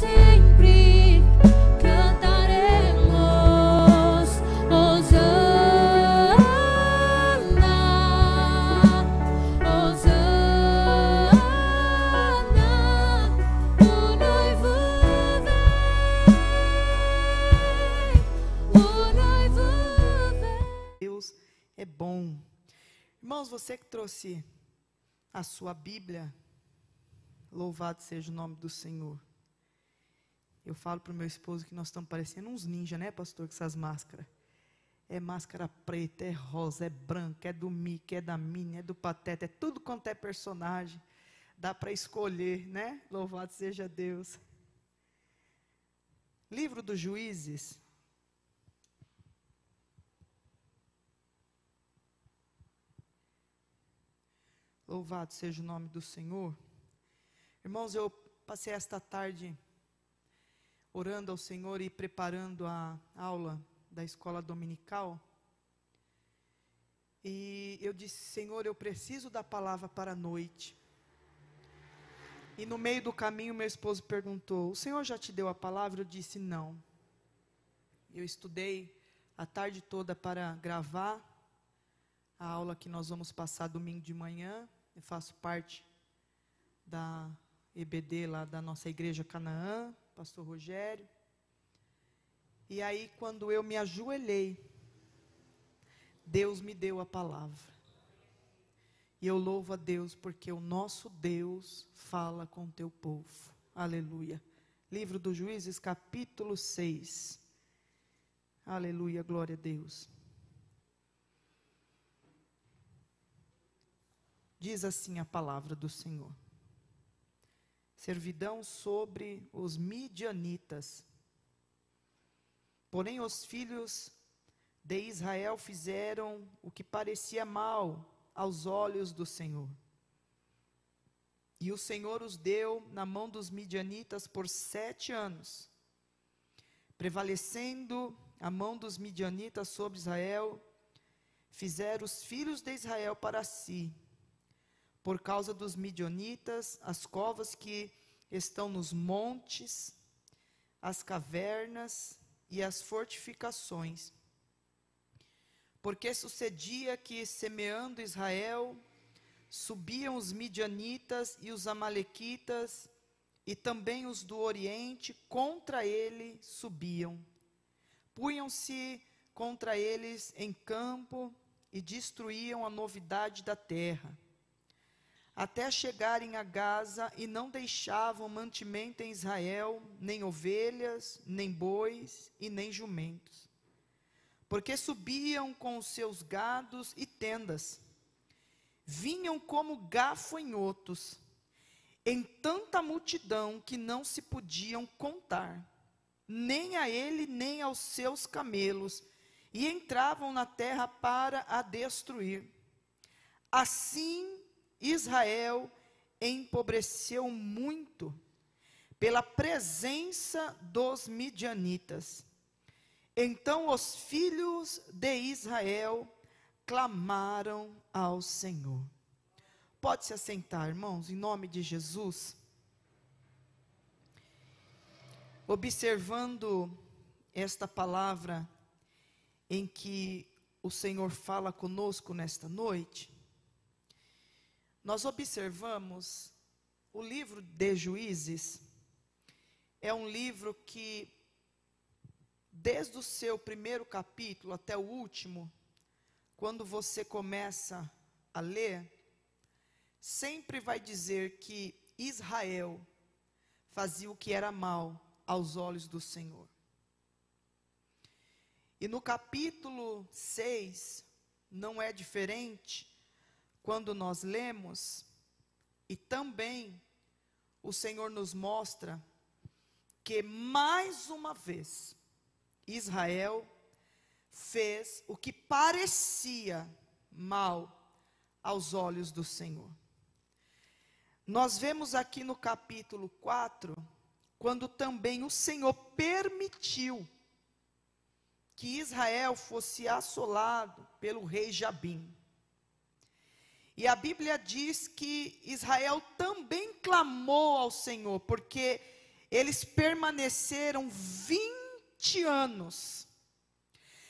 sempre cantaremos Hosana, Hosana, o noivo vem. Deus é bom. Irmãos, você que trouxe a sua Bíblia, louvado seja o nome do Senhor. Eu falo para o meu esposo que nós estamos parecendo uns ninjas, né, pastor, com essas máscaras. É máscara preta, é rosa, é branca, é do Mickey, é da Minnie, é do Pateta, é tudo quanto é personagem. Dá para escolher, né? Louvado seja Deus. Livro dos Juízes. Louvado seja o nome do Senhor. Irmãos, eu passei esta tarde orando ao Senhor e preparando a aula da escola dominical. E eu disse: Senhor, eu preciso da palavra para a noite. E no meio do caminho, meu esposo perguntou: o Senhor já te deu a palavra? Eu disse: não. Eu estudei a tarde toda para gravar a aula que nós vamos passar domingo de manhã. Eu faço parte da EBD lá da nossa igreja Canaã, pastor Rogério. E aí, quando eu me ajoelhei, Deus me deu a palavra. E eu louvo a Deus, porque o nosso Deus fala com o teu povo. Aleluia. Livro dos Juízes, capítulo 6. Aleluia, glória a Deus. Diz assim a palavra do Senhor: servidão sobre os midianitas. Porém os filhos de Israel fizeram o que parecia mal aos olhos do Senhor. E o Senhor os deu na mão dos midianitas por 7 anos. Prevalecendo a mão dos midianitas sobre Israel, fizeram os filhos de Israel para si, por causa dos midianitas, as covas que estão nos montes, as cavernas e as fortificações. Porque sucedia que, semeando Israel, subiam os midianitas e os amalequitas, e também os do Oriente, contra ele subiam. Punham-se contra eles em campo e destruíam a novidade da terra, até chegarem a Gaza, e não deixavam mantimento em Israel, nem ovelhas, nem bois e nem jumentos. Porque subiam com os seus gados e tendas, vinham como gafanhotos, em tanta multidão que não se podiam contar, nem a ele nem aos seus camelos, e entravam na terra para a destruir. Assim Israel empobreceu muito pela presença dos midianitas. Então os filhos de Israel clamaram ao Senhor. Pode se assentar, irmãos, em nome de Jesus. Observando esta palavra em que o Senhor fala conosco nesta noite, nós observamos o livro de Juízes. É um livro que, desde o seu primeiro capítulo até o último, quando você começa a ler, sempre vai dizer que Israel fazia o que era mal aos olhos do Senhor. E no capítulo 6, não é diferente. Quando nós lemos, e também o Senhor nos mostra que mais uma vez Israel fez o que parecia mal aos olhos do Senhor. Nós vemos aqui no capítulo 4, quando também o Senhor permitiu que Israel fosse assolado pelo rei Jabim. E a Bíblia diz que Israel também clamou ao Senhor, porque eles permaneceram 20 anos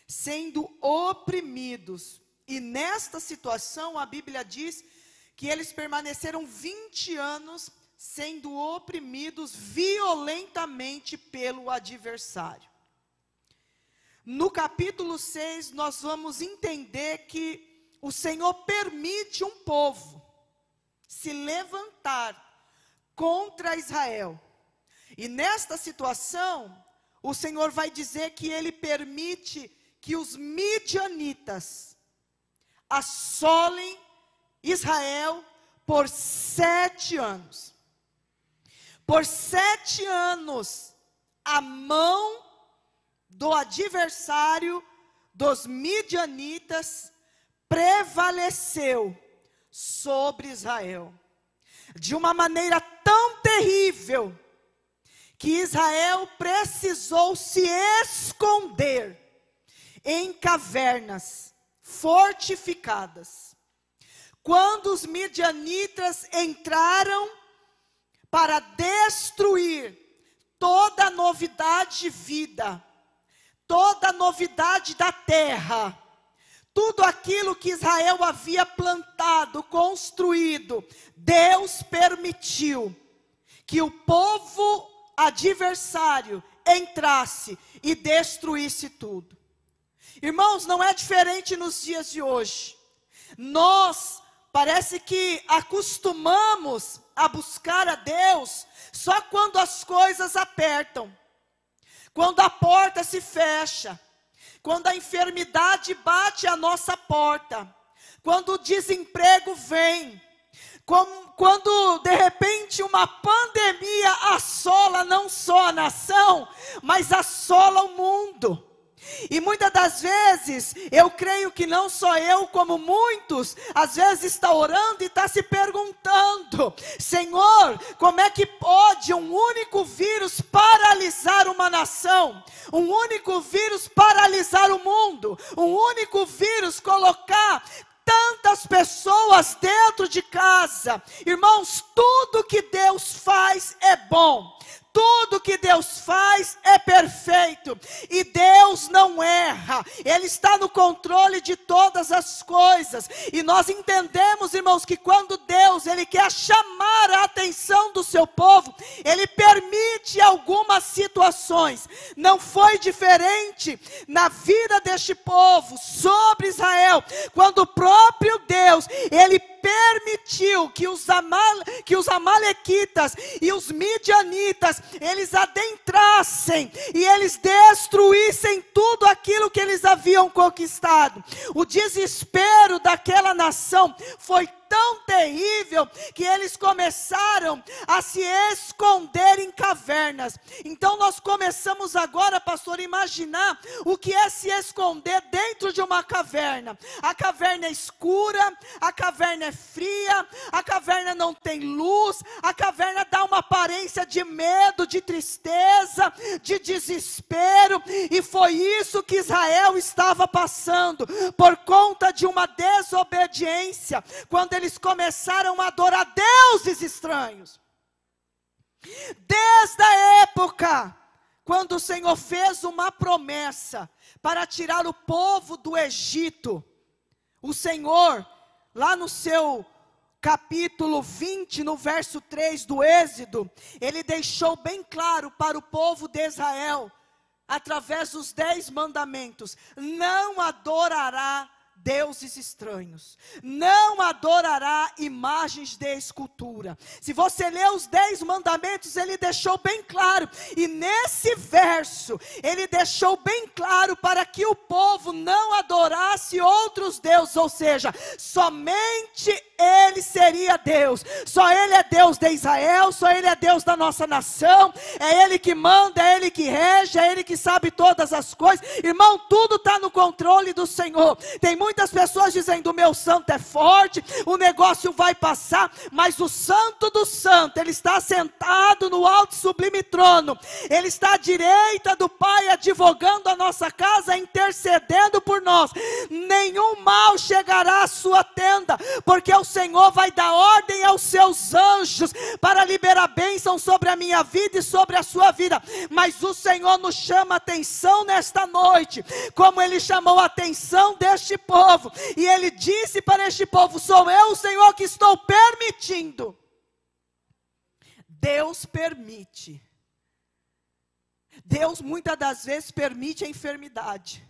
sendo oprimidos. E nesta situação, a Bíblia diz que eles permaneceram 20 anos sendo oprimidos violentamente pelo adversário. No capítulo 6, nós vamos entender que o Senhor permite um povo se levantar contra Israel. E nesta situação, o Senhor vai dizer que Ele permite que os midianitas assolem Israel por 7 anos. Por 7 anos, a mão do adversário, dos midianitas, prevaleceu sobre Israel. De uma maneira tão terrível, que Israel precisou se esconder em cavernas fortificadas. Quando os midianitas entraram para destruir toda a novidade de vida, toda a novidade da terra, tudo aquilo que Israel havia plantado, construído, Deus permitiu que o povo adversário entrasse e destruísse tudo. Irmãos, não é diferente nos dias de hoje. Nós parece que acostumamos a buscar a Deus só quando as coisas apertam, quando a porta se fecha, quando a enfermidade bate à nossa porta, quando o desemprego vem, quando de repente uma pandemia assola não só a nação, mas assola o mundo. E muitas das vezes, eu creio que não só eu, como muitos, às vezes está orando e está se perguntando: Senhor, como é que pode um único vírus paralisar uma nação? Um único vírus paralisar o mundo? Um único vírus colocar tantas pessoas dentro de casa? Irmãos, tudo que Deus faz é bom. Tudo que Deus faz é perfeito, e Deus não erra, Ele está no controle de todas as coisas, e nós entendemos, irmãos, que quando Deus, Ele quer chamar a atenção do seu povo, Ele permite algumas situações. Não foi diferente na vida deste povo, sobre Israel, quando o próprio Deus, Ele permitiu que os amalequitas e os midianitas, eles adentrassem e eles destruíssem tudo aquilo que eles haviam conquistado. O desespero daquela nação foi tão terrível que eles começaram a se esconder em cavernas. Então nós começamos agora, pastor, a imaginar o que é se esconder dentro de uma caverna. A caverna é escura, a caverna é fria, a caverna não tem luz, a caverna dá uma aparência de medo, de tristeza, de desespero, e foi isso que Israel estava passando, por conta de uma desobediência, quando eles começaram a adorar deuses estranhos. Desde a época, quando o Senhor fez uma promessa para tirar o povo do Egito, o Senhor, lá no seu capítulo 20, no verso 3 do Êxodo, Ele deixou bem claro para o povo de Israel, através dos 10 mandamentos: não adorará deuses estranhos, não adorará imagens de escultura. Se você ler os 10 mandamentos, Ele deixou bem claro, e nesse verso, Ele deixou bem claro para que o povo não adorasse outros deuses, ou seja, somente Ele seria Deus, só Ele é Deus de Israel, só Ele é Deus da nossa nação, é Ele que manda, é Ele que rege, é Ele que sabe todas as coisas. Irmão, tudo está no controle do Senhor. Tem muita muitas pessoas dizendo: o meu santo é forte, o negócio vai passar, mas o santo do santo, ele está sentado no alto e sublime trono, ele está à direita do Pai, advogando a nossa casa, intercedendo por nós. Nenhum mal chegará à sua tenda, porque o Senhor vai dar ordem aos seus anjos para liberar bênção sobre a minha vida e sobre a sua vida. Mas o Senhor nos chama a atenção nesta noite, como Ele chamou a atenção deste povo, e Ele disse para este povo: sou eu, o Senhor, que estou permitindo. Deus permite. Deus muitas das vezes permite a enfermidade.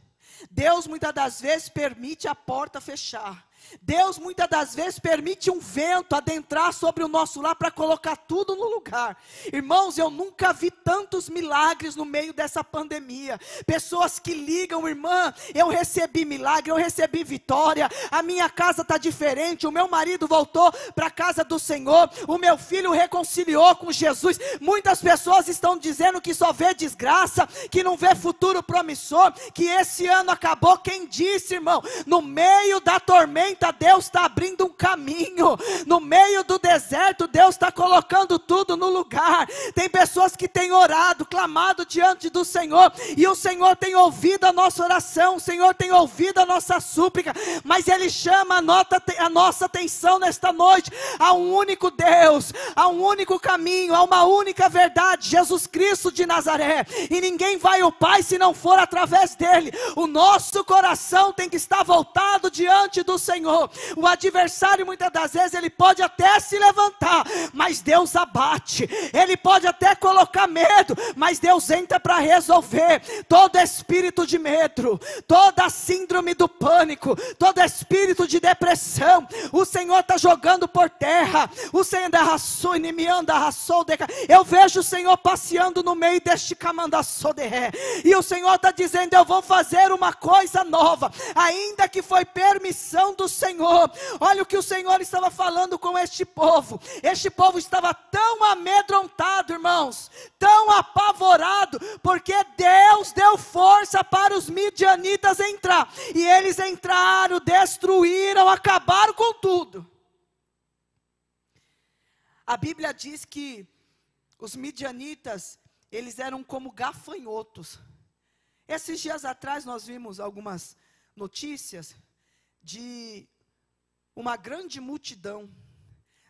Deus muitas das vezes permite a porta fechar. Deus muitas das vezes permite um vento adentrar sobre o nosso lar para colocar tudo no lugar. Irmãos, eu nunca vi tantos milagres no meio dessa pandemia. Pessoas que ligam: irmã, eu recebi milagre, eu recebi vitória, a minha casa está diferente, o meu marido voltou para a casa do Senhor, o meu filho reconciliou com Jesus. Muitas pessoas estão dizendo que só vê desgraça, que não vê futuro promissor, que esse ano acabou. Quem disse, irmão? No meio da tormenta, Deus está abrindo um caminho. No meio do deserto, Deus está colocando tudo no lugar. Tem pessoas que têm orado, clamado diante do Senhor, e o Senhor tem ouvido a nossa oração, o Senhor tem ouvido a nossa súplica, mas Ele chama a nossa atenção nesta noite a um único Deus, a um único caminho, a uma única verdade: Jesus Cristo de Nazaré. E ninguém vai ao Pai se não for através dele. O nosso coração tem que estar voltado diante do Senhor. O adversário muitas das vezes ele pode até se levantar, mas Deus abate. Ele pode até colocar medo, mas Deus entra para resolver. Todo espírito de medo, toda síndrome do pânico, todo espírito de depressão, o Senhor está jogando por terra. O Senhor eu vejo o Senhor passeando no meio deste camandaçoderé, e o Senhor está dizendo: eu vou fazer uma coisa nova, ainda que foi permissão do Senhor. Olha o que o Senhor estava falando com este povo. Este povo estava tão amedrontado, irmãos, tão apavorado, porque Deus deu força para os midianitas entrar, e eles entraram, destruíram, acabaram com tudo. A Bíblia diz que os midianitas, eles eram como gafanhotos. Esses dias atrás nós vimos algumas notícias de uma grande multidão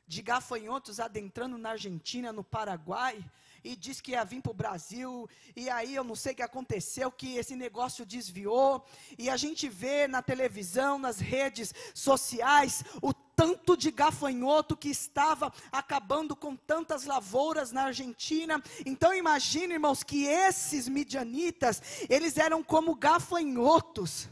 de gafanhotos adentrando na Argentina, no Paraguai, e diz que ia vir para o Brasil, e aí eu não sei o que aconteceu, que esse negócio desviou, e a gente vê na televisão, nas redes sociais, o tanto de gafanhoto que estava acabando com tantas lavouras na Argentina. Então imagine, irmãos, que esses midianitas, eles eram como gafanhotos.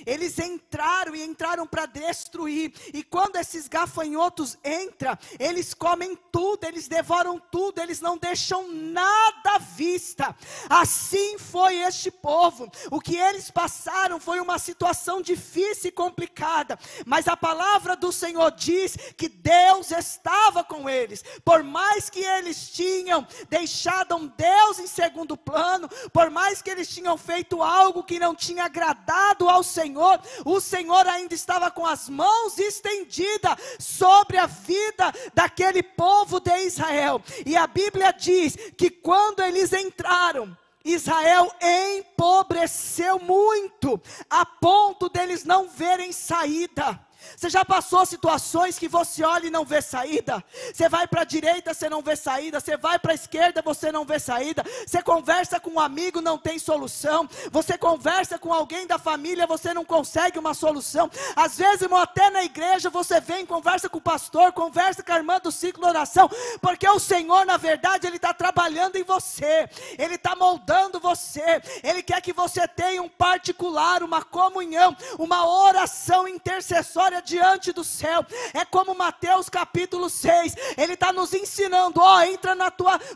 Eles entraram para destruir, e quando esses gafanhotos entram, eles comem tudo, eles devoram tudo, eles não deixam nada à vista. Assim foi este povo. O que eles passaram foi uma situação difícil e complicada, mas a palavra do Senhor diz que Deus estava com eles. Por mais que eles tinham deixado um Deus em segundo plano, por mais que eles tinham feito algo que não tinha agradado ao Senhor, o Senhor ainda estava com as mãos estendidas sobre a vida daquele povo de Israel. E a Bíblia diz que quando eles entraram, Israel empobreceu muito, a ponto deles não verem saída. Você já passou situações que você olha e não vê saída? Você vai para a direita, você não vê saída. Você vai para a esquerda, você não vê saída. Você conversa com um amigo, não tem solução. Você conversa com alguém da família, você não consegue uma solução. Às vezes, irmão, até na igreja você vem, conversa com o pastor, conversa com a irmã do ciclo de oração, porque o Senhor, na verdade, Ele está trabalhando em você. Ele está moldando você. Ele quer que você tenha um particular, uma comunhão, uma oração intercessória glória diante do céu. É como Mateus capítulo 6, ele está nos ensinando, ó, entra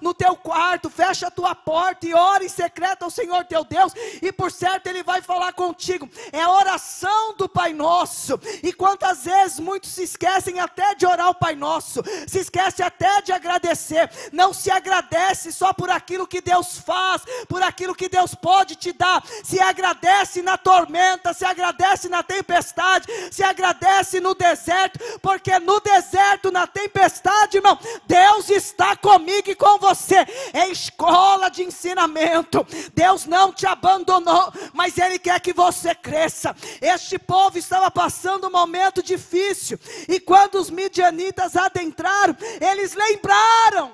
no teu quarto, fecha a tua porta e ora em secreto ao Senhor teu Deus, e por certo Ele vai falar contigo. É a oração do Pai Nosso. E quantas vezes muitos se esquecem até de orar o Pai Nosso, se esquece até de agradecer. Não se agradece só por aquilo que Deus faz, por aquilo que Deus pode te dar. Se agradece na tormenta, se agradece na tempestade, se agradece no deserto, porque no deserto, na tempestade, irmão, Deus está comigo e com você. É escola de ensinamento. Deus não te abandonou, mas Ele quer que você cresça. Este povo estava passando um momento difícil, e quando os midianitas adentraram, eles lembraram.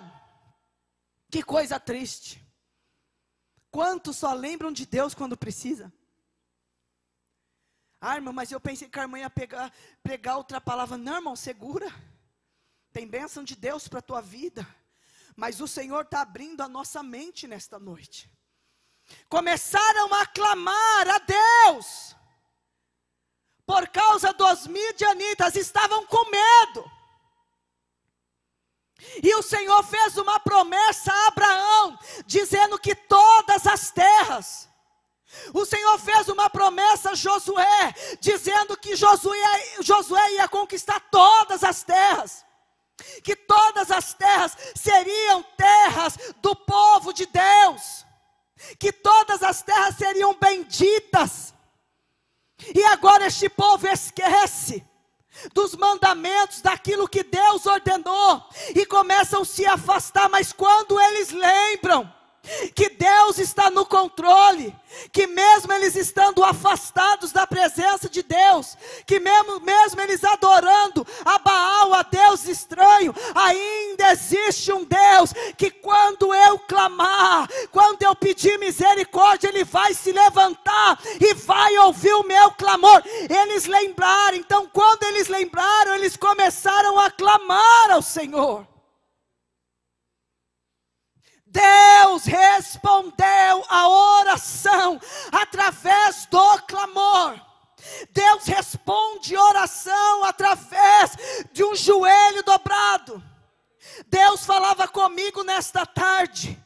Que coisa triste. Quantos só lembram de Deus quando precisa? Ah, irmão, mas eu pensei que a irmã ia pregar outra palavra. Não, irmão, segura. Tem bênção de Deus para a tua vida. Mas o Senhor está abrindo a nossa mente nesta noite. Começaram a clamar a Deus. Por causa dos midianitas, estavam com medo. E o Senhor fez uma promessa a Abraão, dizendo que todas as terras. O Senhor fez uma promessa a Josué, dizendo que Josué ia conquistar todas as terras. Que todas as terras seriam terras do povo de Deus. Que todas as terras seriam benditas. E agora este povo esquece dos mandamentos, daquilo que Deus ordenou, e começam a se afastar. Mas quando eles lembram que Deus está no controle, que mesmo eles estando afastados da presença de Deus, que mesmo eles adorando a Baal, a Deus estranho, ainda existe um Deus, que quando eu clamar, quando eu pedir misericórdia, Ele vai se levantar, e vai ouvir o meu clamor. Eles lembraram, então quando eles lembraram, eles começaram a clamar ao Senhor. Deus respondeu a oração através do clamor. Deus responde oração através de um joelho dobrado. Deus falava comigo nesta tarde: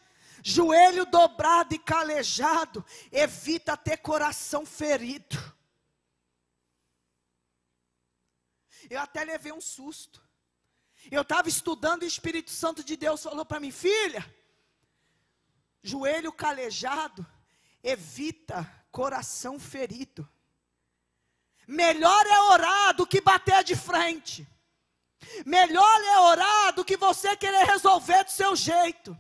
joelho dobrado e calejado evita ter coração ferido. Eu até levei um susto. Eu estava estudando e o Espírito Santo de Deus falou para mim: filha, joelho calejado evita coração ferido. Melhor é orar do que bater de frente. Melhor é orar do que você querer resolver do seu jeito.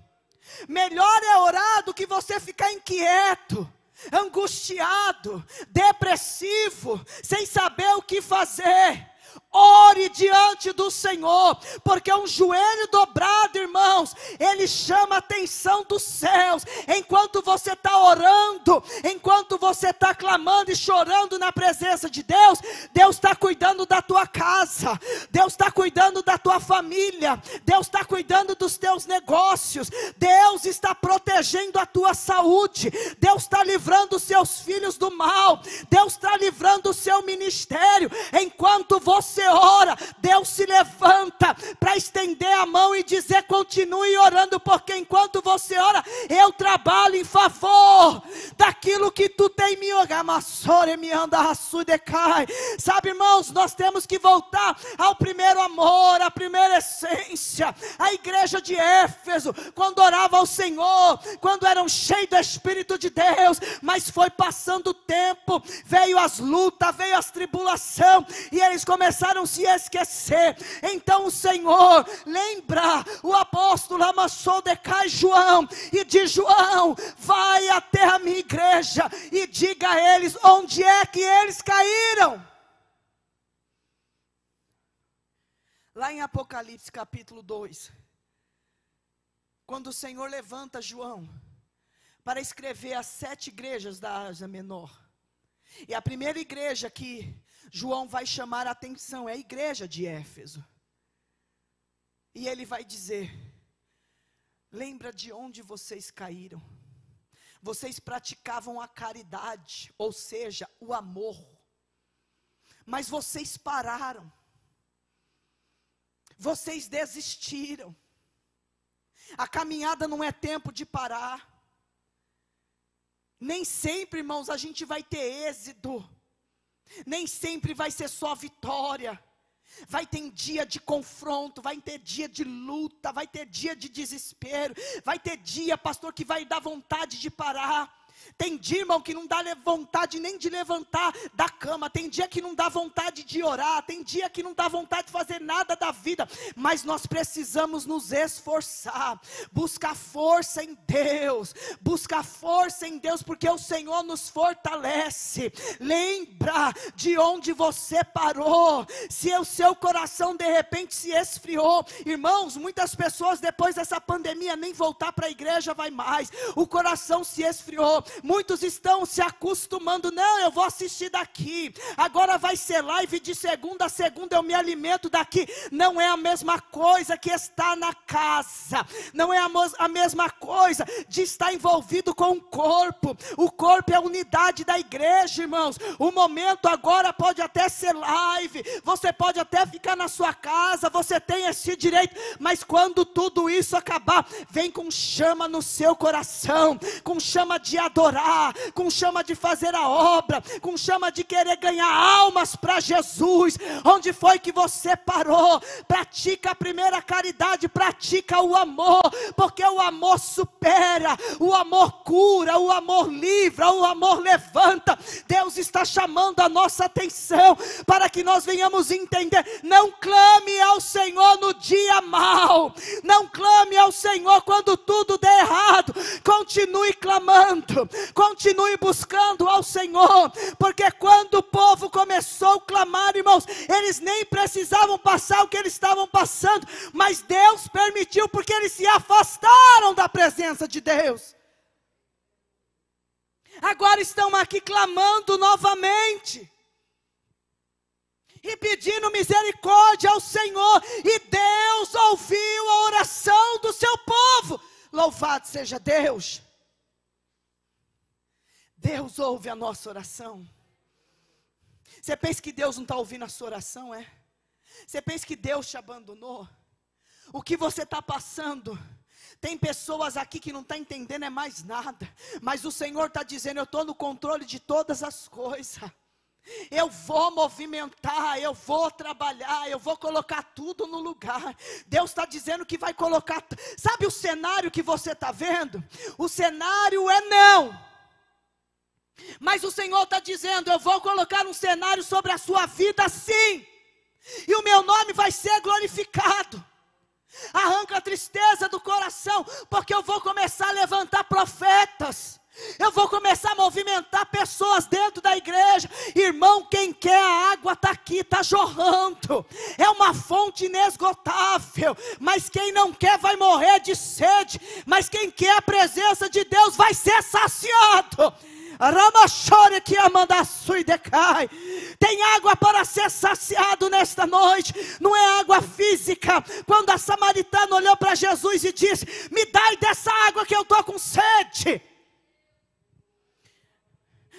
Melhor é orar do que você ficar inquieto, angustiado, depressivo, sem saber o que fazer. Ore diante do Senhor, porque um joelho dobrado, irmãos, ele chama a atenção dos céus. Enquanto você está orando, enquanto você está clamando e chorando na presença de Deus, Deus está cuidando da tua casa, Deus está cuidando da tua família, Deus está cuidando dos teus negócios, Deus está protegendo a tua saúde, Deus está livrando os seus filhos do mal, Deus está livrando o seu ministério. Enquanto você ora, Deus se levanta para estender a mão e dizer: continue orando, porque enquanto você ora, eu trabalho em favor daquilo que tu tem me sabe, irmãos, nós temos que voltar ao primeiro amor, à primeira essência. A igreja de Éfeso, quando orava ao Senhor, quando eram cheios do Espírito de Deus, mas foi passando o tempo, veio as lutas, veio as tribulações, e eles começaram a se esquecer. Então o Senhor lembra o apóstolo amassou decai João, e diz: João, vai até a minha igreja e diga a eles onde é que eles caíram. Lá em Apocalipse capítulo 2, quando o Senhor levanta João para escrever as 7 igrejas da Ásia Menor, e a primeira igreja que João vai chamar a atenção é a igreja de Éfeso. E ele vai dizer: lembra de onde vocês caíram. Vocês praticavam a caridade, ou seja, o amor. mas vocês pararam, vocês desistiram. A caminhada não é tempo de parar. Nem sempre, irmãos, a gente vai ter êxito, nem sempre vai ser só vitória. Vai ter dia de confronto, vai ter dia de luta, vai ter dia de desespero, vai ter dia, pastor, que vai dar vontade de parar. Tem dia, irmão, que não dá vontade nem de levantar da cama. Tem dia que não dá vontade de orar. Tem dia que não dá vontade de fazer nada da vida. Mas nós precisamos nos esforçar, buscar força em Deus, buscar força em Deus, porque o Senhor nos fortalece. Lembra de onde você parou. Se o seu coração de repente se esfriou, irmãos, muitas pessoas depois dessa pandemia nem voltar para a igreja vai mais. O coração se esfriou. Muitos estão se acostumando, não, eu vou assistir daqui, agora vai ser live de segunda a segunda, eu me alimento daqui. Não é a mesma coisa que estar na casa, não é a mesma coisa de estar envolvido com o corpo é a unidade da igreja, irmãos. O momento agora pode até ser live, você pode até ficar na sua casa, você tem esse direito, mas quando tudo isso acabar, vem com chama no seu coração, com chama de adorar, com chama de fazer a obra, com chama de querer ganhar almas para Jesus. Onde foi que você parou? Pratica a primeira caridade, pratica o amor, porque o amor supera, o amor cura, o amor livra, o amor levanta. Deus está chamando a nossa atenção para que nós venhamos entender. Não clame ao Senhor no dia mau, não clame ao Senhor quando tudo der errado. Continue clamando, continue buscando ao Senhor, porque quando o povo começou a clamar, irmãos, eles nem precisavam passar o que eles estavam passando, mas Deus permitiu, porque eles se afastaram da presença de Deus. Agora estão aqui clamando novamente e pedindo misericórdia ao Senhor, e Deus ouviu a oração do seu povo. Louvado seja Deus. Deus ouve a nossa oração. Você pensa que Deus não está ouvindo a sua oração, é? Você pensa que Deus te abandonou? O que você está passando? Tem pessoas aqui que não estão entendendo é mais nada, mas o Senhor está dizendo, eu estou no controle de todas as coisas. Eu vou movimentar, eu vou trabalhar, eu vou colocar tudo no lugar. Deus está dizendo que vai colocar. Sabe o cenário que você está vendo? O cenário é não. Mas o Senhor está dizendo, eu vou colocar um cenário sobre a sua vida sim. E o meu nome vai ser glorificado. Arranca a tristeza do coração, porque eu vou começar a levantar profetas. Eu vou começar a movimentar pessoas dentro da igreja. Irmão, quem quer a água está aqui, está jorrando. É uma fonte inesgotável. Mas quem não quer vai morrer de sede. Mas quem quer a presença de Deus vai ser saciado. Que amanda sui decai. Tem água para ser saciado nesta noite. Não é água física. Quando a samaritana olhou para Jesus e disse, me dai dessa água que eu estou com sede.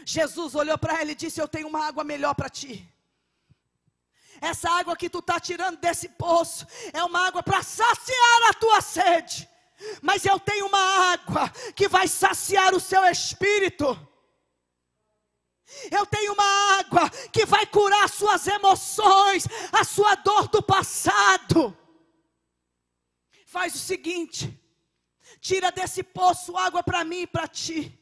Jesus olhou para ela e disse, eu tenho uma água melhor para ti. Essa água que tu está tirando desse poço é uma água para saciar a tua sede. Mas eu tenho uma água que vai saciar o seu espírito. Eu tenho uma água que vai curar as suas emoções, a sua dor do passado. Faz o seguinte, tira desse poço água para mim e para ti.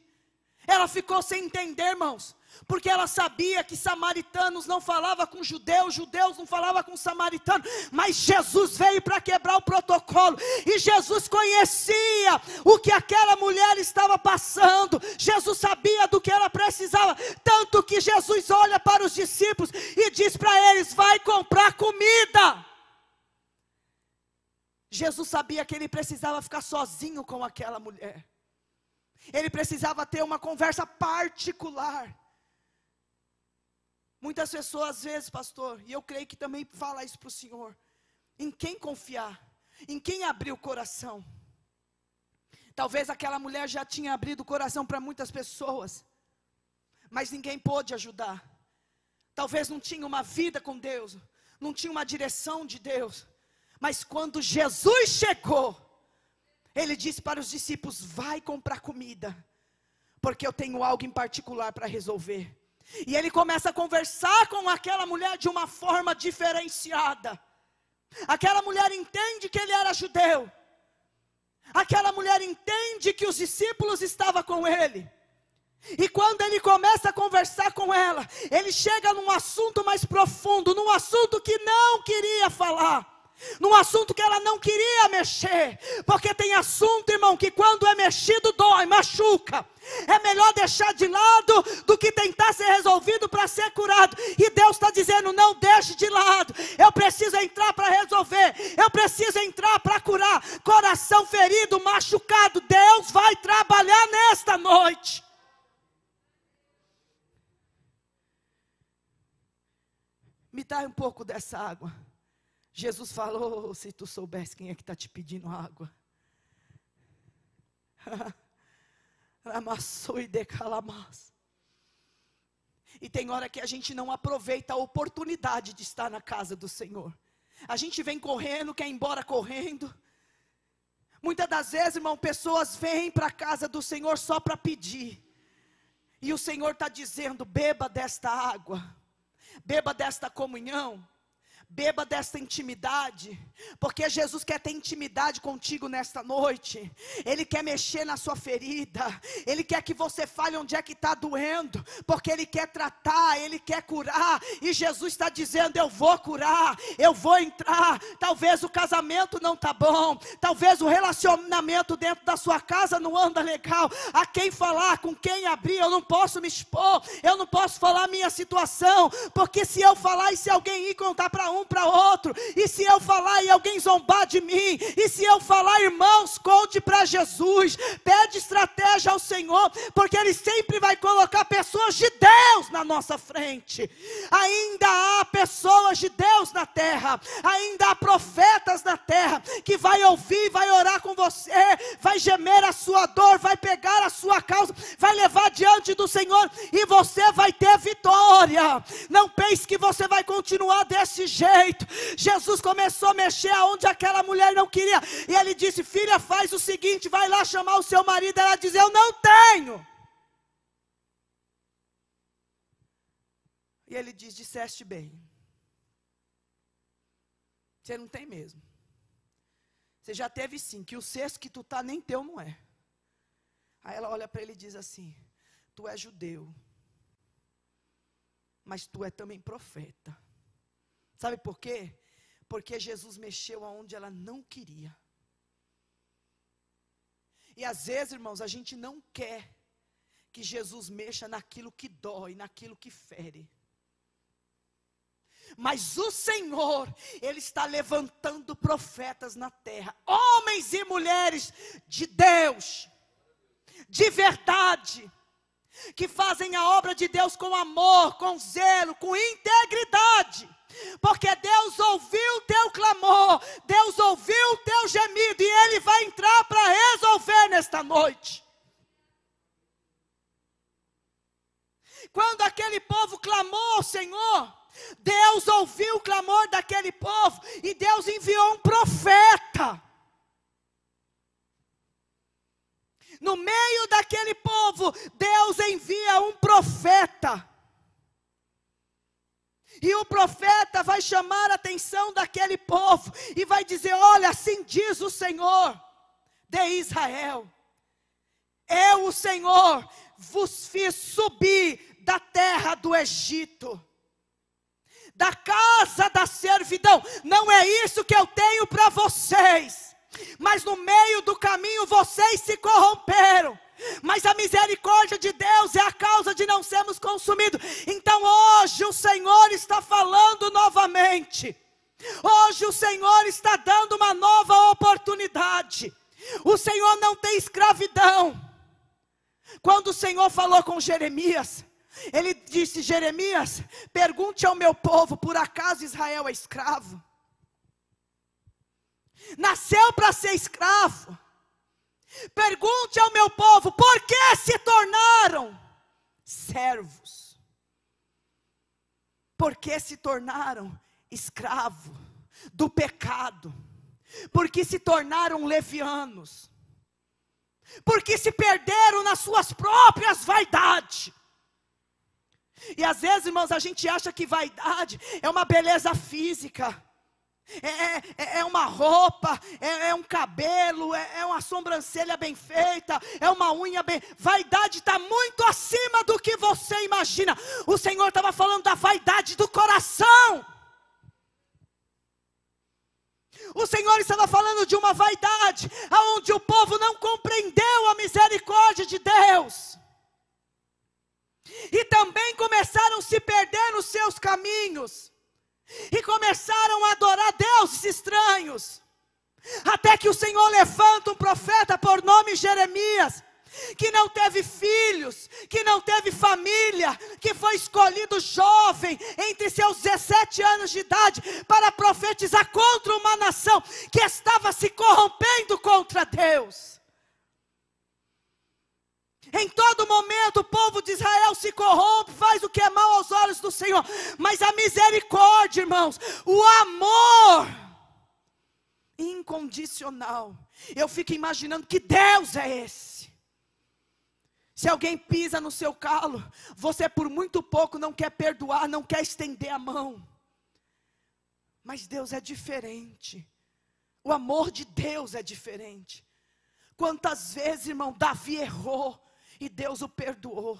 Ela ficou sem entender, irmãos, porque ela sabia que samaritanos não falavam com judeus, judeus não falavam com samaritanos, mas Jesus veio para quebrar o protocolo, e Jesus conhecia o que aquela mulher estava passando, Jesus sabia do que ela precisava, tanto que Jesus olha para os discípulos e diz para eles, vai comprar comida. Jesus sabia que ele precisava ficar sozinho com aquela mulher, ele precisava ter uma conversa particular. Muitas pessoas às vezes, pastor, e eu creio que também fala isso para o Senhor, em quem confiar, em quem abrir o coração. Talvez aquela mulher já tinha abrido o coração para muitas pessoas, mas ninguém pôde ajudar. talvez não tinha uma vida com Deus, não tinha uma direção de Deus, mas quando Jesus chegou, Ele disse para os discípulos: vai comprar comida, porque eu tenho algo em particular para resolver. E Ele começa a conversar com aquela mulher de uma forma diferenciada. Aquela mulher entende que Ele era judeu. Aquela mulher entende que os discípulos estavam com Ele. E quando Ele começa a conversar com ela, Ele chega num assunto mais profundo, num assunto que não queria falar, num assunto que ela não queria mexer. Porque tem assunto, irmão, que quando é mexido dói, machuca. É melhor deixar de lado do que tentar ser resolvido para ser curado. E Deus está dizendo: não deixe de lado. Eu preciso entrar para resolver. Eu preciso entrar para curar. Coração ferido, machucado, Deus vai trabalhar nesta noite. Me dá um pouco dessa água. Jesus falou: se tu soubesse quem é que está te pedindo água. E tem hora que a gente não aproveita a oportunidade de estar na casa do Senhor. A gente vem correndo, quer ir embora correndo. Muitas das vezes, irmão, pessoas vêm para a casa do Senhor só para pedir. E o Senhor está dizendo: beba desta água, beba desta comunhão, beba desta intimidade, porque Jesus quer ter intimidade contigo nesta noite. Ele quer mexer na sua ferida, Ele quer que você fale onde é que está doendo, porque Ele quer tratar, Ele quer curar. E Jesus está dizendo: eu vou curar, eu vou entrar. Talvez o casamento não está bom, talvez o relacionamento dentro da sua casa não anda legal. A quem falar, com quem abrir, eu não posso me expor, eu não posso falar a minha situação, porque se eu falar e se alguém ir contar para um, para outro, e se eu falar e alguém zombar de mim, e se eu falar, irmãos, conte para Jesus. Pede estratégia ao Senhor, porque Ele sempre vai colocar pessoas de Deus na nossa frente. Ainda há pessoas de Deus na terra, ainda há profetas na terra, que vai ouvir, vai orar com você, vai gemer a sua dor, vai pegar a sua causa, vai levar diante do Senhor, e você vai ter vitória. Não pense que você vai continuar desse jeito. Jesus começou a mexer aonde aquela mulher não queria, e Ele disse: filha, faz o seguinte, vai lá chamar o seu marido. Ela diz: eu não tenho. E Ele diz: disseste bem, você não tem mesmo. Você já teve sim, que o cesto que tu está nem teu não é. Aí ela olha para ele e diz assim: tu és judeu, mas tu é também profeta. Sabe por quê? Porque Jesus mexeu aonde ela não queria. E às vezes, irmãos, a gente não quer que Jesus mexa naquilo que dói, naquilo que fere. Mas o Senhor, Ele está levantando profetas na terra, homens e mulheres de Deus, de verdade, que fazem a obra de Deus com amor, com zelo, com integridade. Porque Deus ouviu o teu clamor, Deus ouviu o teu gemido, e Ele vai entrar para resolver nesta noite. Quando aquele povo clamou ao Senhor, Deus ouviu o clamor daquele povo, e Deus enviou um profeta. No meio daquele povo, Deus envia um profeta. E o profeta vai chamar a atenção daquele povo e vai dizer: olha, assim diz o Senhor de Israel: eu, o Senhor, vos fiz subir da terra do Egito, da casa da servidão. Não é isso que eu tenho para vocês, mas no meio do caminho vocês se corromperam. Mas a misericórdia de Deus é a causa de não sermos consumidos. Então hoje o Senhor está falando novamente. Hoje o Senhor está dando uma nova oportunidade. O Senhor não tem escravidão. Quando o Senhor falou com Jeremias, Ele disse: Jeremias, pergunte ao meu povo, por acaso Israel é escravo? Nasceu para ser escravo. Pergunte ao meu povo, por que se tornaram servos? porque se tornaram escravos do pecado, porque se tornaram levianos, porque se perderam nas suas próprias vaidades. E às vezes, irmãos, a gente acha que vaidade é uma beleza física, é uma roupa, é um cabelo, é uma sobrancelha bem feita, é uma unha bem... Vaidade está muito acima do que você imagina. O Senhor estava falando da vaidade do coração. O Senhor estava falando de uma vaidade onde o povo não compreendeu a misericórdia de Deus. E também começaram a se perder nos seus caminhos. E começaram a adorar deuses estranhos. Até que o Senhor levanta um profeta por nome Jeremias, que não teve filhos, que não teve família, que foi escolhido jovem, entre seus 17 anos de idade, para profetizar contra uma nação que estava se corrompendo contra Deus. Em todo momento o povo de Israel se corrompe, faz o que é mal aos olhos do Senhor. Mas a misericórdia, irmãos, o amor incondicional. Eu fico imaginando que Deus é esse. Se alguém pisa no seu calo, você por muito pouco não quer perdoar, não quer estender a mão. Mas Deus é diferente. O amor de Deus é diferente. Quantas vezes, irmão, Davi errou e Deus o perdoou.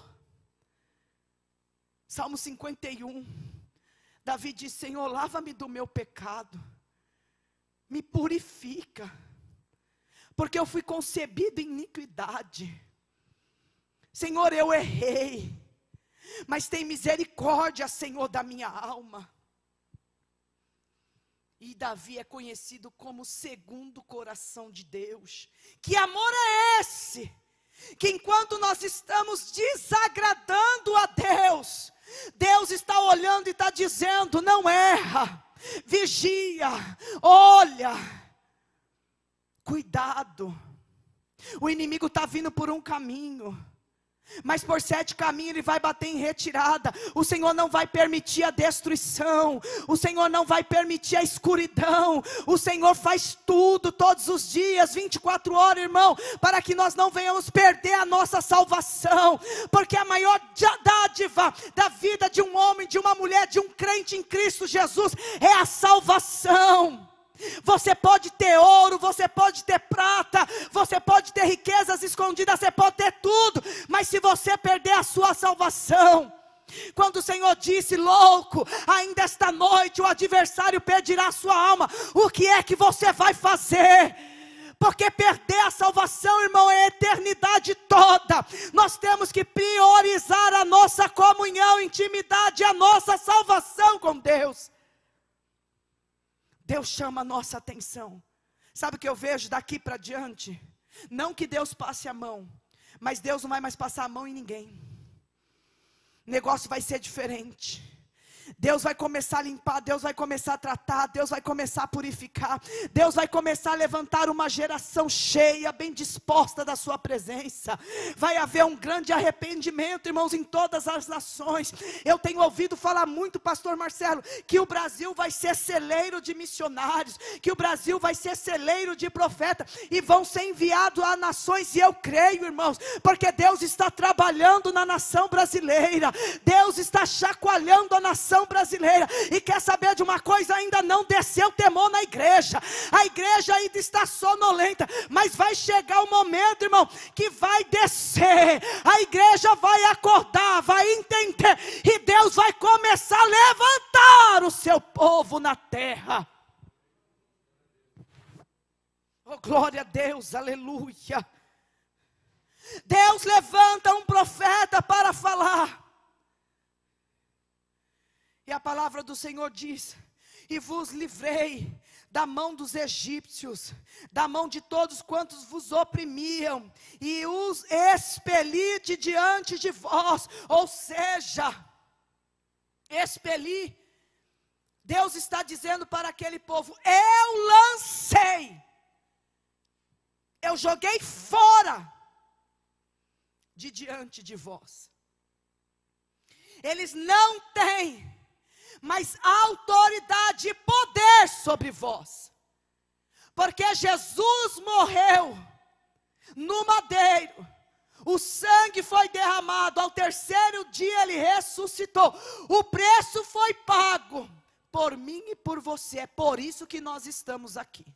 Salmo 51. Davi diz: Senhor, lava-me do meu pecado, me purifica, porque eu fui concebido em iniquidade. Senhor, eu errei, mas tem misericórdia, Senhor, da minha alma. E Davi é conhecido como o segundo coração de Deus. Que amor é esse? Que enquanto nós estamos desagradando a Deus, Deus está olhando e está dizendo: não erra, vigia, olha, cuidado. O inimigo está vindo por um caminho, mas por 7 caminhos ele vai bater em retirada. O Senhor não vai permitir a destruição, o Senhor não vai permitir a escuridão. O Senhor faz tudo, todos os dias, 24 horas, irmão, para que nós não venhamos perder a nossa salvação. Porque a maior dádiva da vida de um homem, de uma mulher, de um crente em Cristo Jesus é a salvação. Você pode ter ouro, você pode ter prata, você pode ter riquezas escondidas, você pode ter tudo, mas se você perder a sua salvação, quando o Senhor disse: louco, ainda esta noite o adversário pedirá a sua alma, o que é que você vai fazer? Porque perder a salvação, irmão, é a eternidade toda. Nós temos que priorizar a nossa comunhão, intimidade, a nossa salvação com Deus. Deus chama a nossa atenção. Sabe o que eu vejo daqui para diante? Não que Deus passe a mão, mas Deus não vai mais passar a mão em ninguém. O negócio vai ser diferente. Deus vai começar a limpar, Deus vai começar a tratar, Deus vai começar a purificar, Deus vai começar a levantar uma geração cheia, bem disposta da sua presença. Vai haver um grande arrependimento, irmãos, em todas as nações. Eu tenho ouvido falar muito, pastor Marcelo, que o Brasil vai ser celeiro de missionários, que o Brasil vai ser celeiro de profeta, e vão ser enviados a nações, e eu creio, irmãos, porque Deus está trabalhando na nação brasileira, Deus está chacoalhando a nação brasileira. E quer saber de uma coisa? Ainda não desceu temor na igreja, a igreja ainda está sonolenta, mas vai chegar o momento, irmão, que vai descer, a igreja vai acordar, vai entender, e Deus vai começar a levantar o seu povo na terra. Oh, glória a Deus, aleluia. Deus levanta um profeta para falar. E a palavra do Senhor diz: e vos livrei da mão dos egípcios, da mão de todos quantos vos oprimiam, e os expeli de diante de vós. Ou seja, expelir, Deus está dizendo para aquele povo: eu lancei, eu joguei fora de diante de vós. Eles não têm mas autoridade e poder sobre vós. Porque Jesus morreu no madeiro, o sangue foi derramado, ao terceiro dia ele ressuscitou, o preço foi pago por mim e por você. É por isso que nós estamos aqui.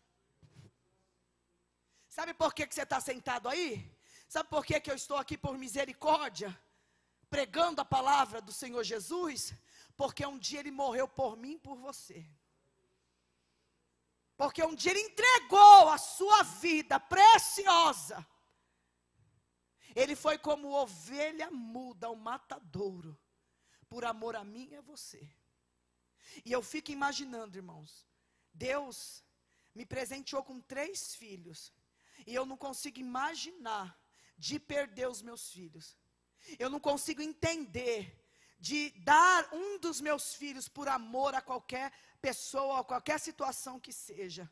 Sabe por que você está sentado aí? Sabe por que eu estou aqui por misericórdia, pregando a palavra do Senhor Jesus? Porque um dia ele morreu por mim e por você. Porque um dia ele entregou a sua vida preciosa. Ele foi como ovelha muda ao matadouro, por amor a mim e a você. E eu fico imaginando, irmãos, Deus me presenteou com 3 filhos, e eu não consigo imaginar de perder os meus filhos. Eu não consigo entender de dar um dos meus filhos por amor a qualquer pessoa, a qualquer situação que seja,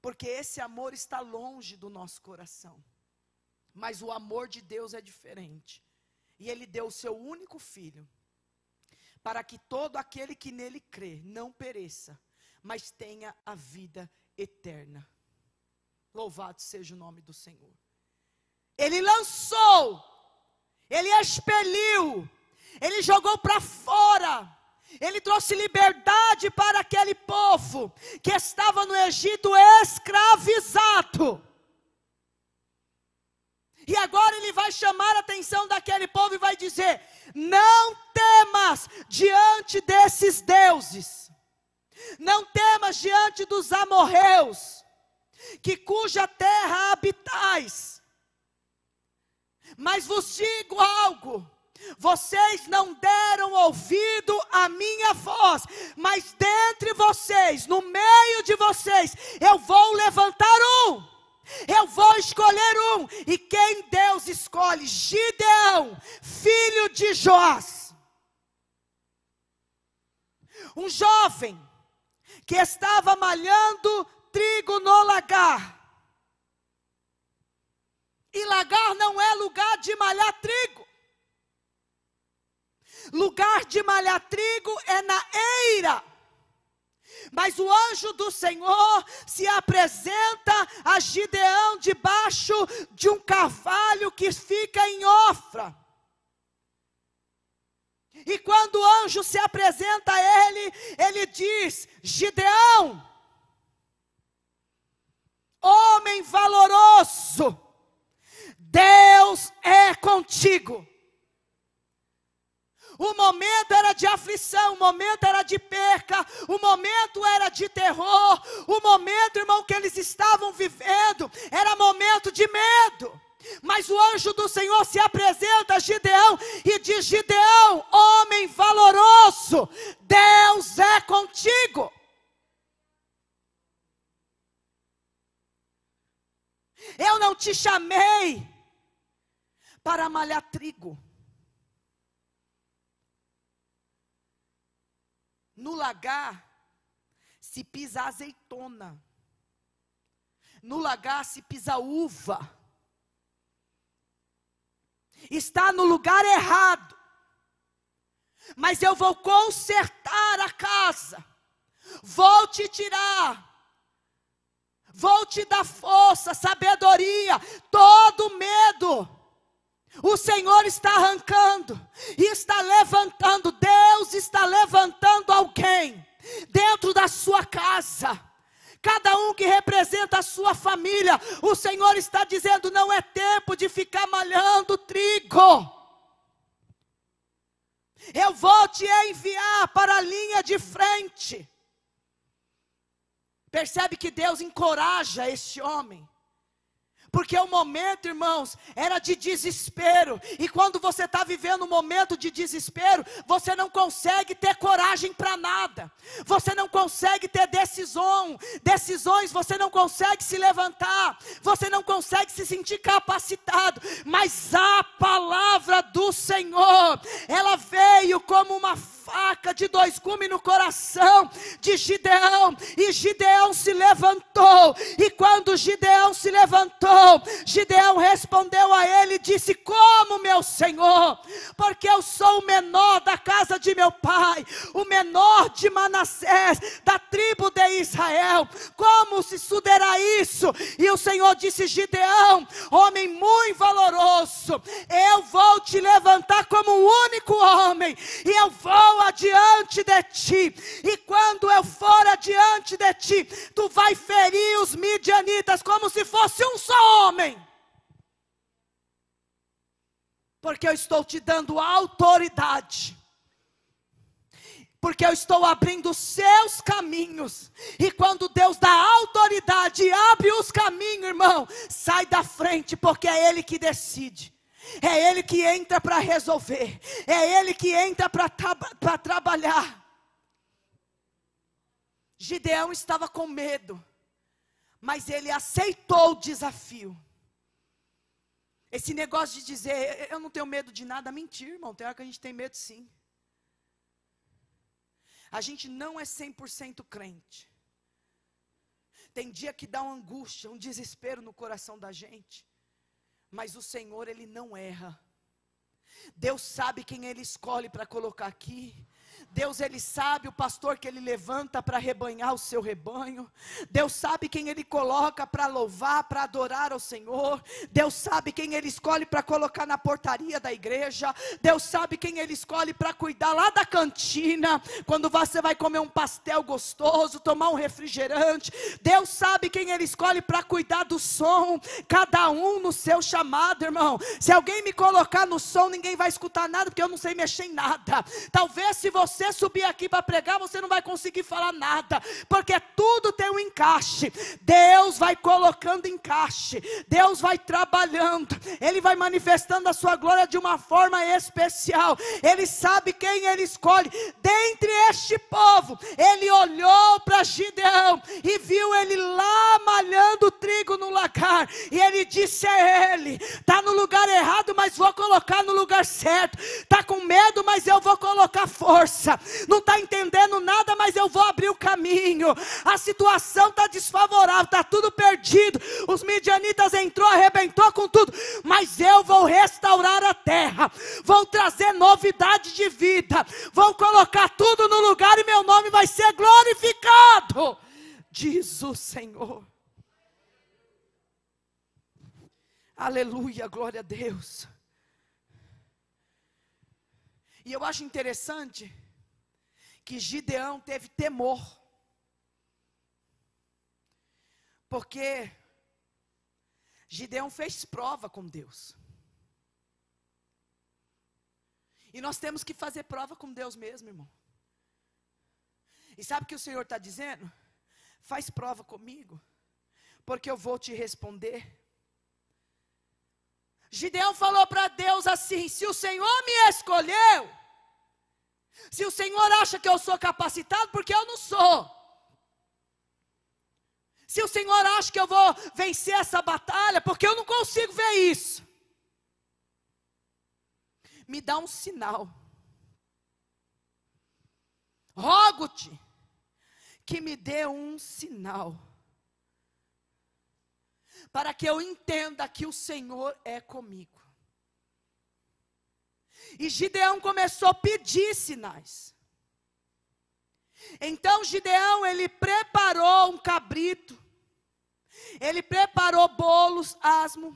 porque esse amor está longe do nosso coração. Mas o amor de Deus é diferente, e Ele deu o seu único filho, para que todo aquele que nele crê, não pereça, mas tenha a vida eterna. Louvado seja o nome do Senhor. Ele lançou, Ele expeliu, Ele jogou para fora, Ele trouxe liberdade para aquele povo, que estava no Egito escravizado. E agora ele vai chamar a atenção daquele povo e vai dizer: não temas diante desses deuses, não temas diante dos amorreus, que cuja terra habitais. Mas vos digo algo: vocês não deram ouvido à minha voz, mas dentre vocês, no meio de vocês, eu vou levantar um. Eu vou escolher um, e quem Deus escolhe? Gideão, filho de Joás. Um jovem que estava malhando trigo no lagar. E lagar não é lugar de malhar trigo. Lugar de malhar trigo é na eira. Mas o anjo do Senhor se apresenta a Gideão debaixo de um carvalho que fica em Ofra. E quando o anjo se apresenta a ele, ele diz: Gideão, homem valoroso, Deus é contigo. O momento era de aflição, o momento era de perca, o momento era de terror, o momento, irmão, que eles estavam vivendo, era momento de medo. Mas o anjo do Senhor se apresenta a Gideão e diz: Gideão, homem valoroso, Deus é contigo. Eu não te chamei para malhar trigo. No lagar se pisa azeitona, no lagar se pisa uva. Está no lugar errado, mas eu vou consertar a casa, vou te tirar, vou te dar força, sabedoria, todo medo. O Senhor está arrancando e está levantando. Deus está levantando alguém dentro da sua casa. Cada um que representa a sua família. O Senhor está dizendo: não é tempo de ficar malhando trigo. Eu vou te enviar para a linha de frente. Percebe que Deus encoraja este homem. Porque o momento, irmãos, era de desespero. E quando você está vivendo um momento de desespero, você não consegue ter coragem para nada. Você não consegue ter decisões, você não consegue se levantar. Você não consegue se sentir capacitado. Mas a palavra do Senhor, ela veio como uma faca de 2 gumes no coração de Gideão. E Gideão se levantou. E quando Gideão se levantou, Gideão respondeu a ele e disse: como como meu Senhor, porque eu sou o menor da casa de meu pai, o menor de Manassés, da tribo de Israel. Como se suderá isso? E o Senhor disse: Gideão, homem muito valoroso, eu vou te levantar como um único homem, e eu vou adiante de ti, e quando eu for adiante de ti, tu vai ferir os midianitas como se fosse um só homem, porque eu estou te dando autoridade, porque eu estou abrindo os seus caminhos. E quando Deus dá autoridade e abre os caminhos, irmão, sai da frente, porque é Ele que decide, é Ele que entra para resolver, é Ele que entra para trabalhar. Gideão estava com medo, mas ele aceitou o desafio. Esse negócio de dizer, eu não tenho medo de nada, mentira, irmão. Tem hora que a gente tem medo, sim. A gente não é 100% crente. Tem dia que dá uma angústia, um desespero no coração da gente. Mas o Senhor, Ele não erra. Deus sabe quem Ele escolhe para colocar aqui. Deus, Ele sabe o pastor que Ele levanta para rebanhar o seu rebanho. Deus sabe quem Ele coloca para louvar, para adorar ao Senhor. Deus sabe quem Ele escolhe para colocar na portaria da igreja. Deus sabe quem Ele escolhe para cuidar lá da cantina, quando você vai comer um pastel gostoso, tomar um refrigerante. Deus sabe quem Ele escolhe para cuidar do som, cada um no seu chamado, irmão. Se alguém me colocar no som, ninguém vai escutar nada, porque eu não sei mexer em nada. Talvez se você subir aqui para pregar, você não vai conseguir falar nada, porque tudo tem um encaixe. Deus vai colocando encaixe, Deus vai trabalhando, Ele vai manifestando a sua glória de uma forma especial. Ele sabe quem Ele escolhe dentre este povo. Ele olhou para Gideão e viu ele lá malhando trigo no lagar, e ele disse a ele: está no lugar errado, mas vou colocar no lugar certo. Está com medo, mas eu vou colocar força. Não está entendendo nada, mas eu vou abrir o caminho. A situação está desfavorável, está tudo perdido. Os midianitas entrou, arrebentou com tudo, mas eu vou restaurar a terra, vou trazer novidade de vida, vou colocar tudo no lugar e meu nome vai ser glorificado, diz o Senhor. Aleluia, glória a Deus. E eu acho interessante que Gideão teve temor, porque Gideão fez prova com Deus, e nós temos que fazer prova com Deus mesmo, irmão. E sabe o que o Senhor está dizendo? Faz prova comigo, porque eu vou te responder. Gideão falou para Deus assim: se o Senhor me escolheu, se o Senhor acha que eu sou capacitado, porque eu não sou. Se o Senhor acha que eu vou vencer essa batalha, porque eu não consigo ver isso, me dá um sinal. Rogo-te que me dê um sinal, para que eu entenda que o Senhor é comigo. E Gideão começou a pedir sinais. Então Gideão, ele preparou um cabrito, ele preparou bolos asmo,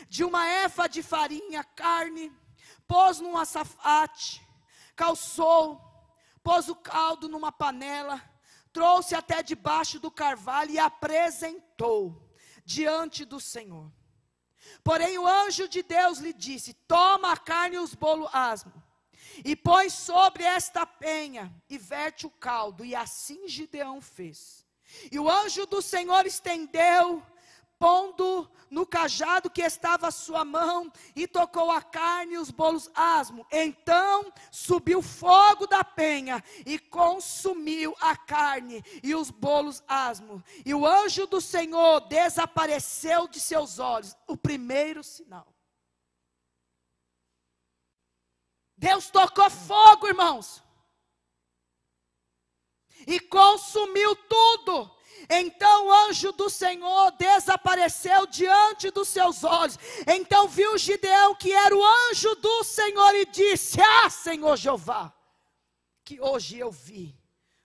de uma efa de farinha, carne, pôs num açafate, calçou, pôs o caldo numa panela, trouxe até debaixo do carvalho e apresentou diante do Senhor. Porém o anjo de Deus lhe disse: toma a carne e os bolos asmo, e põe sobre esta penha, e verte o caldo. E assim Gideão fez. E o anjo do Senhor estendeu, pondo no cajado que estava à sua mão, e tocou a carne e os bolos asmo. Então subiu fogo da penha, e consumiu a carne e os bolos asmo. E o anjo do Senhor desapareceu de seus olhos. O primeiro sinal. Deus tocou fogo, irmãos. e consumiu tudo. Então o anjo do Senhor desapareceu diante dos seus olhos. Então viu Gideão que era o anjo do Senhor e disse: ah, Senhor Jeová, que hoje eu vi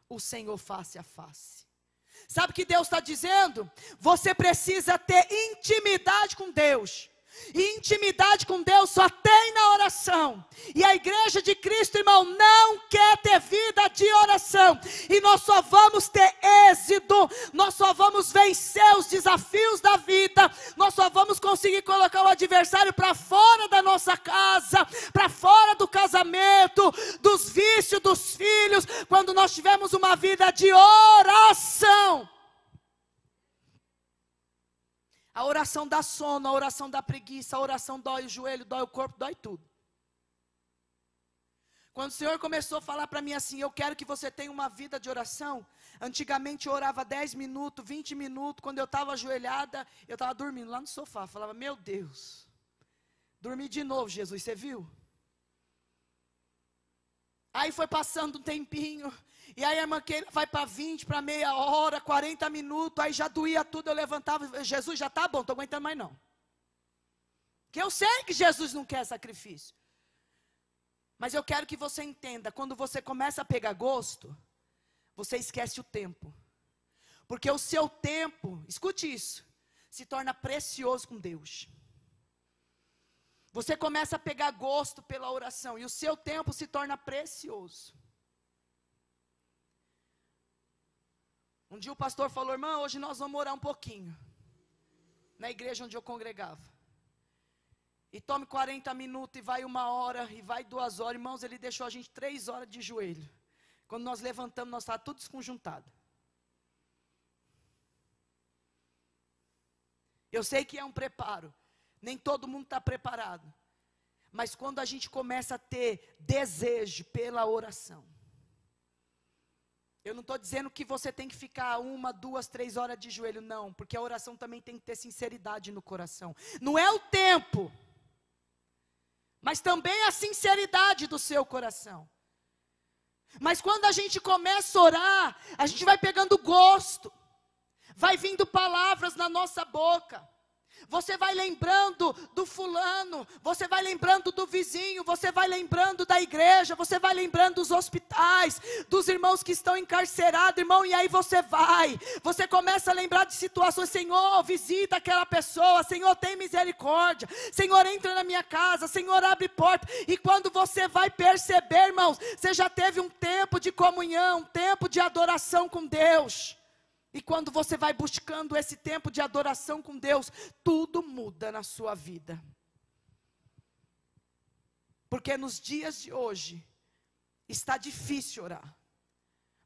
o Senhor face a face. Sabe o que Deus está dizendo? Você precisa ter intimidade com Deus. E intimidade com Deus só tem na oração. E a igreja de Cristo, irmão, não quer ter vida de oração. E nós só vamos ter êxito, nós só vamos vencer os desafios da vida, nós só vamos conseguir colocar o adversário para fora da nossa casa, para fora do casamento, dos vícios dos filhos, quando nós tivermos uma vida de oração. A oração dá sono, a oração dá preguiça, a oração dói o joelho, dói o corpo, dói tudo. Quando o Senhor começou a falar para mim assim: eu quero que você tenha uma vida de oração. Antigamente eu orava 10 minutos, 20 minutos. Quando eu estava ajoelhada, eu estava dormindo lá no sofá. Falava: meu Deus, dormi de novo, Jesus, você viu? Aí foi passando um tempinho, e aí a irmã Keila vai para 20, para meia hora, 40 minutos, aí já doía tudo, eu levantava: Jesus, já está bom, não estou aguentando mais não. Que eu sei que Jesus não quer sacrifício. Mas eu quero que você entenda, quando você começa a pegar gosto, você esquece o tempo. Porque o seu tempo, escute isso, se torna precioso com Deus. Você começa a pegar gosto pela oração e o seu tempo se torna precioso. Um dia o pastor falou: irmã, hoje nós vamos orar um pouquinho, na igreja onde eu congregava. E tome 40 minutos, e vai 1 hora, e vai 2 horas. Irmãos, ele deixou a gente 3 horas de joelho. Quando nós levantamos, nós estávamos tudo desconjuntado. Eu sei que é um preparo. Nem todo mundo está preparado. Mas quando a gente começa a ter desejo pela oração. Eu não estou dizendo que você tem que ficar 1, 2, 3 horas de joelho, não. Porque a oração também tem que ter sinceridade no coração. Não é o tempo, mas também a sinceridade do seu coração. Mas quando a gente começa a orar, a gente vai pegando gosto. Vai vindo palavras na nossa boca. Você vai lembrando do fulano, você vai lembrando do vizinho, você vai lembrando da igreja, você vai lembrando dos hospitais, dos irmãos que estão encarcerados, irmão, e aí você começa a lembrar de situações: Senhor, visita aquela pessoa, Senhor, tem misericórdia, Senhor, entra na minha casa, Senhor, abre porta. E quando você vai perceber, irmãos, você já teve um tempo de comunhão, um tempo de adoração com Deus. E quando você vai buscando esse tempo de adoração com Deus, tudo muda na sua vida. Porque nos dias de hoje, está difícil orar.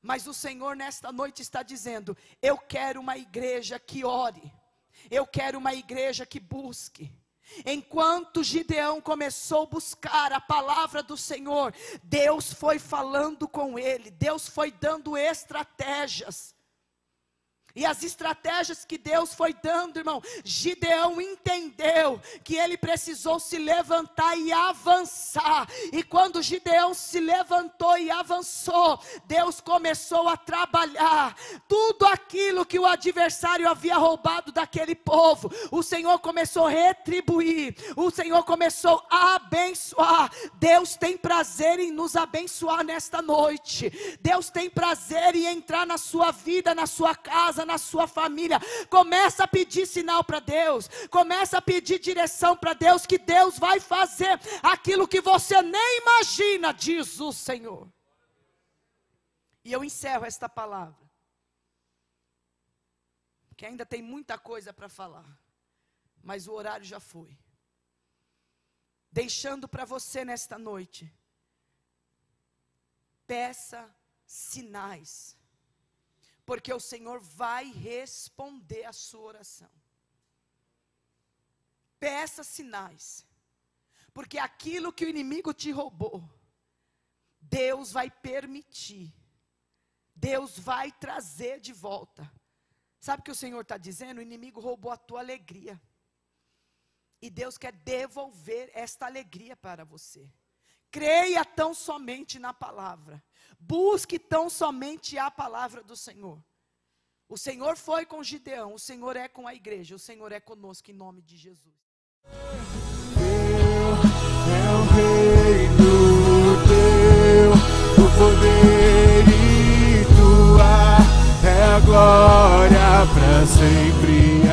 Mas o Senhor nesta noite está dizendo: eu quero uma igreja que ore. Eu quero uma igreja que busque. Enquanto Gideão começou a buscar a palavra do Senhor, Deus foi falando com ele. Deus foi dando estratégias. E as estratégias que Deus foi dando, irmão, Gideão entendeu que ele precisou se levantar e avançar. E quando Gideão se levantou e avançou, Deus começou a trabalhar. Tudo aquilo que o adversário havia roubado daquele povo, o Senhor começou a retribuir. O Senhor começou a abençoar. Deus tem prazer em nos abençoar nesta noite. Deus tem prazer em entrar na sua vida, na sua casa, na sua família. Começa a pedir sinal para Deus, começa a pedir direção para Deus, que Deus vai fazer aquilo que você nem imagina, diz o Senhor. E eu encerro esta palavra, que ainda tem muita coisa para falar, mas o horário já foi. Deixando para você nesta noite: peça sinais, porque o Senhor vai responder a sua oração. Peça sinais, porque aquilo que o inimigo te roubou, Deus vai permitir, Deus vai trazer de volta. Sabe o que o Senhor está dizendo? O inimigo roubou a tua alegria, e Deus quer devolver esta alegria para você. Creia tão somente na palavra. Busque tão somente a palavra do Senhor. O Senhor foi com Gideão, o Senhor é com a igreja, o Senhor é conosco em nome de Jesus. É o reino teu, o poder e tua é a glória para sempre.